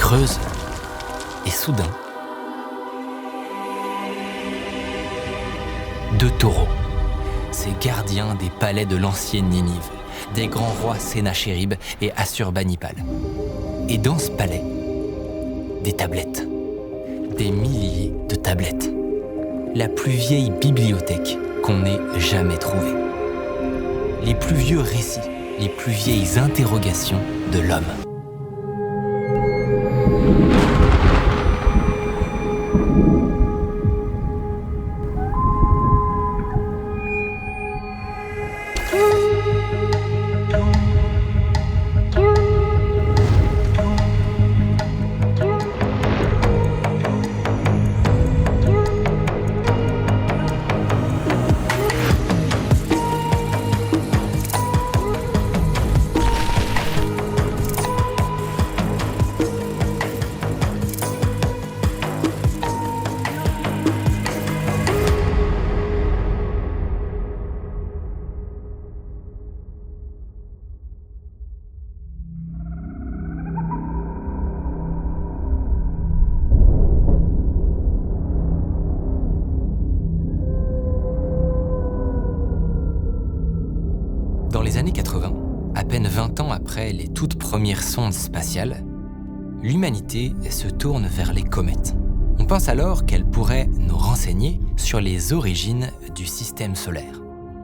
creuse, et soudain, deux taureaux, ces gardiens des palais de l'ancienne Ninive, des grands rois Sénachérib et Assurbanipal. Et dans ce palais, des tablettes, des milliers de tablettes, la plus vieille bibliothèque qu'on ait jamais trouvée. Les plus vieux récits, les plus vieilles interrogations de l'homme. Dans les années 80, à peine 20 ans après les toutes premières sondes spatiales, l'humanité se tourne vers les comètes. On pense alors qu'elles pourraient nous renseigner sur les origines du système solaire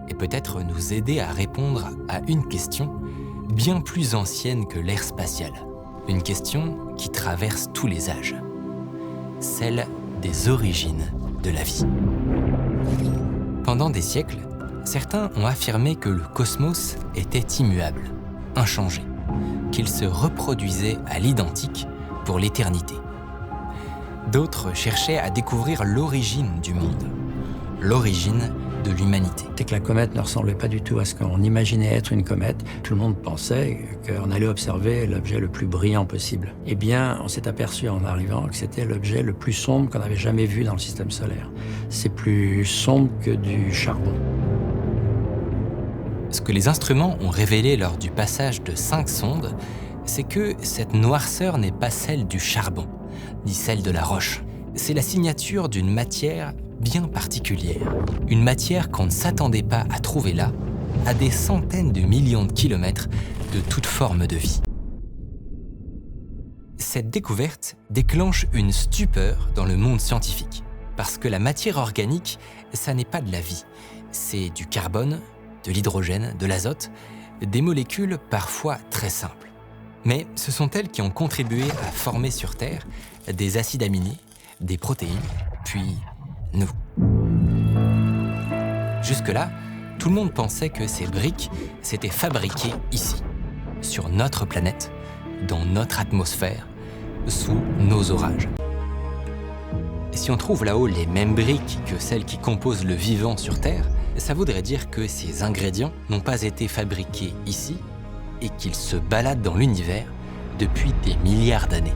et peut-être nous aider à répondre à une question bien plus ancienne que l'ère spatiale. Une question qui traverse tous les âges, celle des origines de la vie. Pendant des siècles, certains ont affirmé que le cosmos était immuable, inchangé, qu'il se reproduisait à l'identique pour l'éternité. D'autres cherchaient à découvrir l'origine du monde, l'origine de l'humanité. C'est que la comète ne ressemblait pas du tout à ce qu'on imaginait être une comète. Tout le monde pensait qu'on allait observer l'objet le plus brillant possible. Eh bien, on s'est aperçu en arrivant que c'était l'objet le plus sombre qu'on avait jamais vu dans le système solaire. C'est plus sombre que du charbon. Ce que les instruments ont révélé lors du passage de 5 sondes, c'est que cette noirceur n'est pas celle du charbon, ni celle de la roche. C'est la signature d'une matière bien particulière. Une matière qu'on ne s'attendait pas à trouver là, à des centaines de millions de kilomètres de toute forme de vie. Cette découverte déclenche une stupeur dans le monde scientifique. Parce que la matière organique, ça n'est pas de la vie. C'est du carbone, de l'hydrogène, de l'azote, des molécules parfois très simples. Mais ce sont elles qui ont contribué à former sur Terre des acides aminés, des protéines, puis nous. Jusque-là, tout le monde pensait que ces briques s'étaient fabriquées ici, sur notre planète, dans notre atmosphère, sous nos orages. Si on trouve là-haut les mêmes briques que celles qui composent le vivant sur Terre, ça voudrait dire que ces ingrédients n'ont pas été fabriqués ici et qu'ils se baladent dans l'univers depuis des milliards d'années.